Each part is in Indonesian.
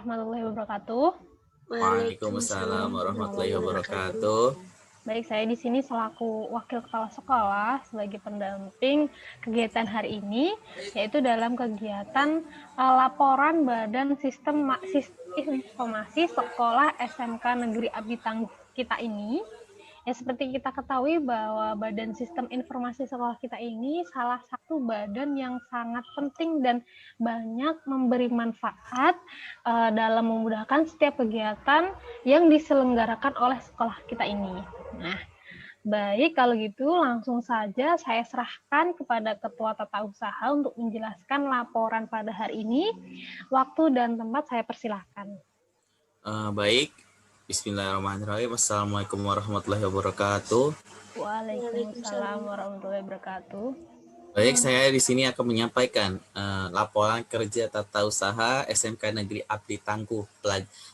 warahmatullahi wabarakatuh. Waalaikumsalam warahmatullahi wabarakatuh. Baik, saya di sini selaku Wakil Kepala Sekolah sebagai pendamping kegiatan hari ini, yaitu dalam kegiatan laporan Badan Sistem Informasi Sekolah SMK Negeri Abdi Tangguh kita ini. Ya, seperti kita ketahui bahwa Badan Sistem Informasi Sekolah kita ini salah satu badan yang sangat penting dan banyak memberi manfaat dalam memudahkan setiap kegiatan yang diselenggarakan oleh sekolah kita ini. Nah, baik, kalau gitu langsung saja saya serahkan kepada Ketua Tata Usaha untuk menjelaskan laporan pada hari ini. Waktu dan tempat saya persilahkan. Baik, Bismillahirrahmanirrahim. Assalamualaikum warahmatullahi wabarakatuh. Waalaikumsalam warahmatullahi wabarakatuh. Baik, saya di sini akan menyampaikan laporan kerja tata usaha SMK Negeri Abdi Tangguh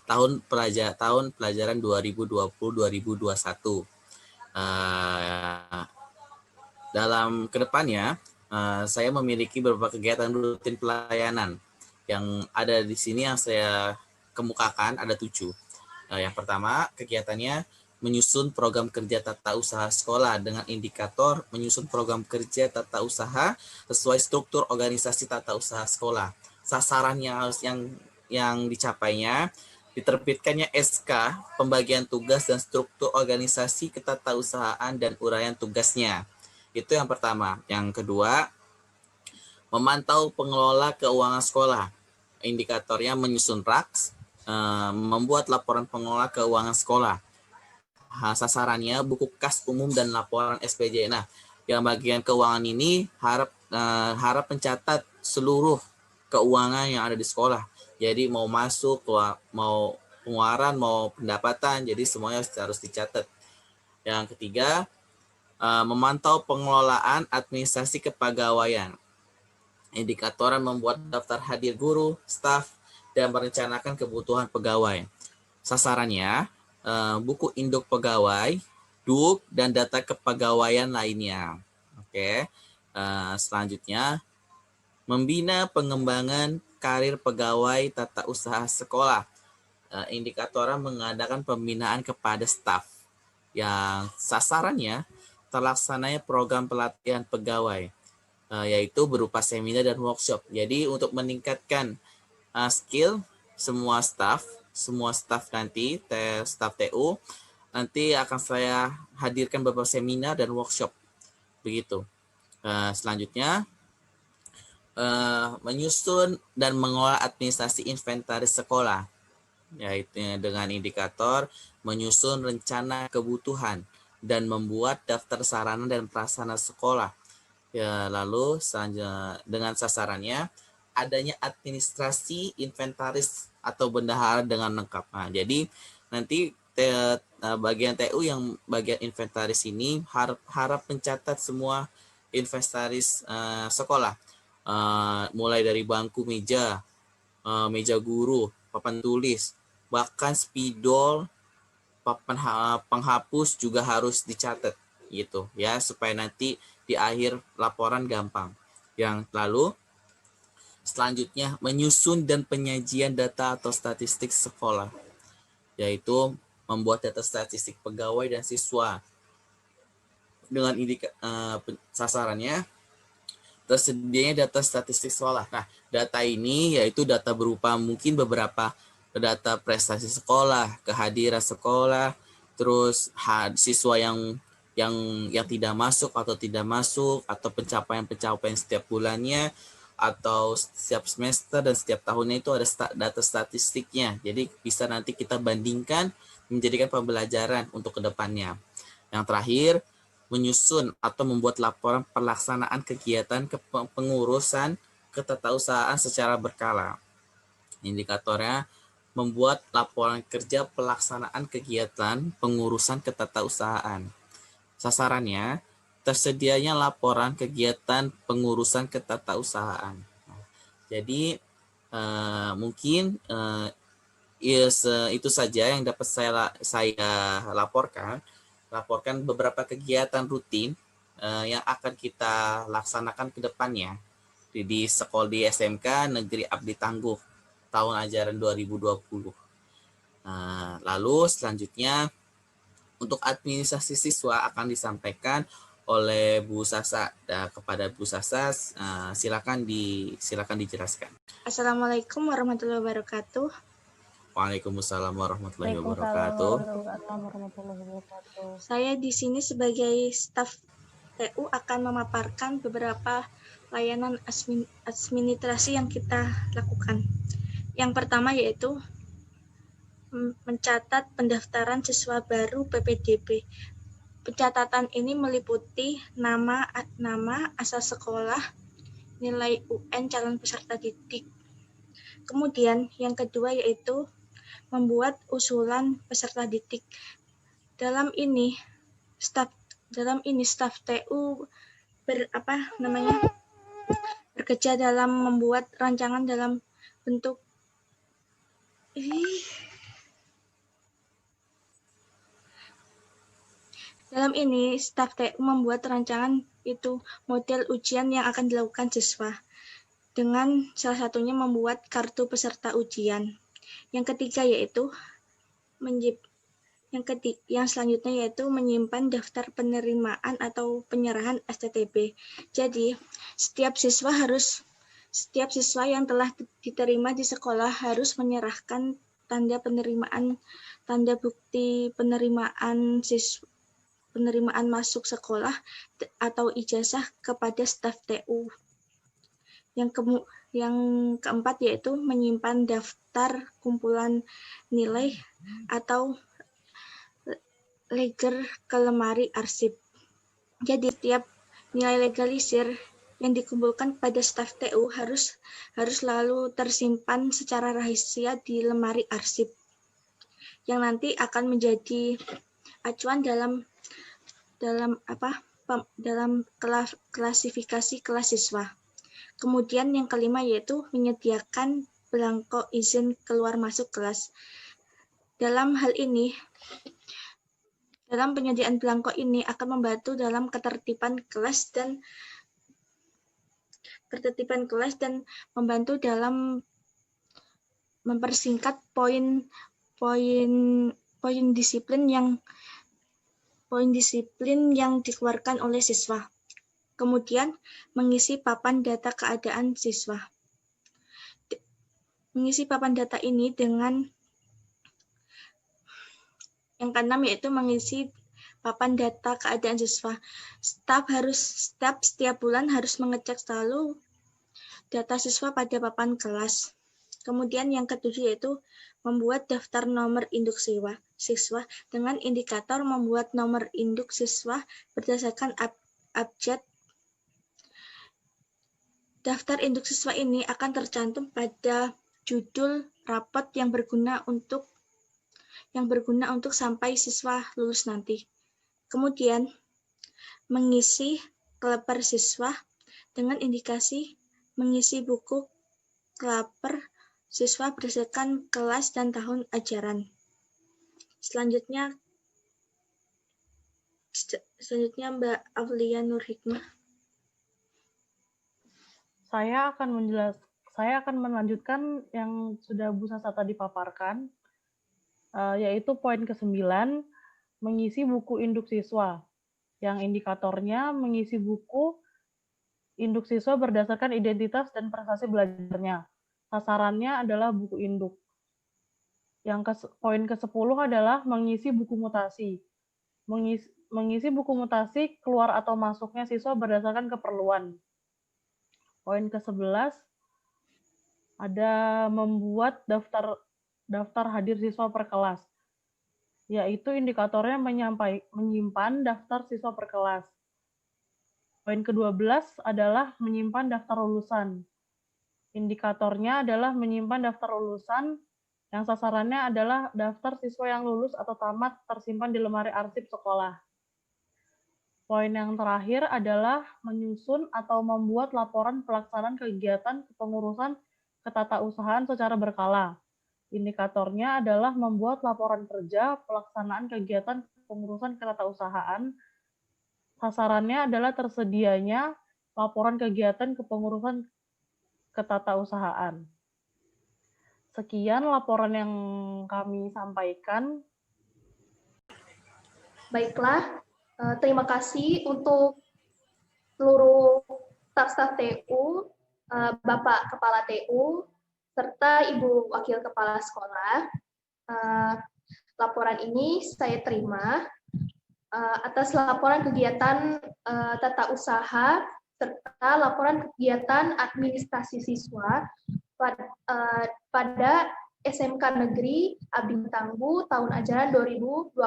tahun pelajaran 2020-2021. Dalam kedepannya, saya memiliki beberapa kegiatan rutin pelayanan yang ada di sini yang saya kemukakan ada 7. Yang pertama, kegiatannya menyusun program kerja tata usaha sekolah dengan indikator menyusun program kerja tata usaha sesuai struktur organisasi tata usaha sekolah. Sasarannya harus yang dicapainya diterbitkannya SK pembagian tugas dan struktur organisasi ketatausahaan dan uraian tugasnya. Itu yang pertama. Yang kedua, memantau pengelola keuangan sekolah. Indikatornya menyusun RAKS, membuat laporan pengelola keuangan sekolah. Sasarannya buku kas umum dan laporan SPJ. Nah, yang bagian keuangan ini harap mencatat seluruh keuangan yang ada di sekolah. Jadi mau masuk, mau pengeluaran, mau pendapatan, jadi semuanya harus dicatat. Yang ketiga, memantau pengelolaan administrasi kepegawaian. Indikator membuat daftar hadir guru, staf, dan merencanakan kebutuhan pegawai. Sasarannya, buku induk pegawai, DUK, dan data kepegawaian lainnya. Oke. Selanjutnya, membina pengembangan karir pegawai tata usaha sekolah. Indikator mengadakan pembinaan kepada staf yang sasarannya terlaksananya program pelatihan pegawai, yaitu berupa seminar dan workshop. Jadi untuk meningkatkan skill semua staff nanti, staff TU, nanti akan saya hadirkan beberapa seminar dan workshop. Begitu. Selanjutnya, menyusun dan mengolah administrasi inventaris sekolah, yaitu dengan indikator menyusun rencana kebutuhan dan membuat daftar sarana dan prasarana sekolah. Ya, lalu selanjutnya dengan sasarannya adanya administrasi inventaris atau bendahara dengan lengkap. Nah, jadi nanti bagian TU yang bagian inventaris ini harap mencatat semua inventaris sekolah, mulai dari bangku, meja, meja guru, papan tulis, bahkan spidol, papan penghapus juga harus dicatat gitu ya, supaya nanti di akhir laporan gampang. Yang lalu selanjutnya menyusun dan penyajian data atau statistik sekolah, yaitu membuat data statistik pegawai dan siswa dengan sasarannya tersedianya data statistik sekolah. Nah, data ini yaitu data berupa mungkin beberapa data prestasi sekolah, kehadiran sekolah, terus siswa yang tidak masuk atau pencapaian setiap bulannya atau setiap semester dan setiap tahunnya, itu ada data statistiknya. Jadi bisa nanti kita bandingkan menjadikan pembelajaran untuk kedepannya. Yang terakhir, menyusun atau membuat laporan pelaksanaan kegiatan pengurusan ketatausahaan secara berkala. Indikatornya membuat laporan kerja pelaksanaan kegiatan pengurusan ketatausahaan. Sasarannya tersedianya laporan kegiatan pengurusan ketatausahaan. Jadi mungkin itu saja yang dapat saya laporkan beberapa kegiatan rutin yang akan kita laksanakan ke depannya di sekolah di SMK Negeri Abdi Tangguh tahun ajaran 2020. Lalu selanjutnya untuk administrasi siswa akan disampaikan oleh Bu Sasa. Kepada Bu Sasa, silakan dijelaskan. Assalamualaikum warahmatullahi wabarakatuh. Waalaikumsalam warahmatullahi wabarakatuh. Saya di sini sebagai staf TU akan memaparkan beberapa layanan administrasi yang kita lakukan. Yang pertama yaitu mencatat pendaftaran siswa baru PPDB. Pencatatan ini meliputi nama, asal sekolah, nilai UN calon peserta didik. Kemudian yang kedua yaitu membuat usulan peserta didik. Dalam ini staf TU bekerja dalam membuat rancangan dalam bentuk Dalam ini, staf TU membuat rancangan itu model ujian yang akan dilakukan siswa, dengan salah satunya membuat kartu peserta ujian. Yang ketiga yaitu yang selanjutnya yaitu menyimpan daftar penerimaan atau penyerahan STTB. Jadi, setiap siswa yang telah diterima di sekolah harus menyerahkan tanda bukti penerimaan masuk sekolah atau ijazah kepada staf TU. Yang keempat yaitu menyimpan daftar kumpulan nilai atau ledger ke lemari arsip. Jadi setiap nilai legalisir yang dikumpulkan pada staf TU harus selalu tersimpan secara rahasia di lemari arsip, yang nanti akan menjadi acuan dalam klasifikasi kelas siswa. Kemudian yang kelima yaitu menyediakan belangko izin keluar masuk kelas. Dalam penyediaan belangko ini akan membantu dalam ketertiban kelas dan membantu dalam mempersingkat poin disiplin yang dikeluarkan oleh siswa. Kemudian, mengisi papan data keadaan siswa. Mengisi papan data ini dengan yang keenam yaitu mengisi papan data keadaan siswa. Staf setiap bulan harus mengecek selalu data siswa pada papan kelas. Kemudian yang ketujuh yaitu membuat daftar nomor induk siswa dengan indikator membuat nomor induk siswa berdasarkan abjad. Daftar induk siswa ini akan tercantum pada judul rapot yang berguna untuk sampai siswa lulus nanti. Kemudian mengisi klaper siswa dengan indikasi mengisi buku klaper siswa berdasarkan kelas dan tahun ajaran. Selanjutnya Mbak Aulia Nur Hikmah. Saya akan melanjutkan yang sudah Bu Sasa tadi paparkan, yaitu poin ke-9, mengisi buku induk siswa, yang indikatornya mengisi buku induk siswa berdasarkan identitas dan prestasi belajarnya. Sasarannya adalah buku induk. Poin ke-10 adalah mengisi buku mutasi. Mengisi buku mutasi keluar atau masuknya siswa berdasarkan keperluan. Poin ke-11 ada membuat daftar hadir siswa per kelas, yaitu indikatornya menyimpan daftar siswa per kelas. Poin ke-12 adalah menyimpan daftar lulusan. Indikatornya adalah menyimpan daftar lulusan yang sasarannya adalah daftar siswa yang lulus atau tamat tersimpan di lemari arsip sekolah. Poin yang terakhir adalah menyusun atau membuat laporan pelaksanaan kegiatan kepengurusan ketatausahaan secara berkala. Indikatornya adalah membuat laporan kerja pelaksanaan kegiatan kepengurusan ketatausahaan. Sasarannya adalah tersedianya laporan kegiatan kepengurusan ketatausahaan. Sekian laporan yang kami sampaikan. Baiklah, terima kasih untuk seluruh staf-staf TU, Bapak Kepala TU, serta Ibu Wakil Kepala Sekolah. Laporan ini saya terima atas laporan kegiatan tata usaha serta laporan kegiatan administrasi siswa pada SMK Negeri Abdi Tangguh tahun ajaran 2020.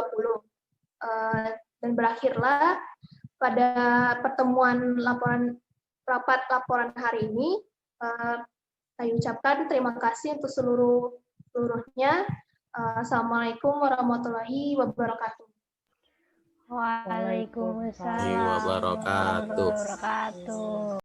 Dan berakhirlah pada pertemuan rapat laporan hari ini. Saya ucapkan terima kasih untuk seluruhnya. Assalamualaikum warahmatullahi wabarakatuh. Waalaikumsalam warahmatullahi wabarakatuh. wabarakatuh.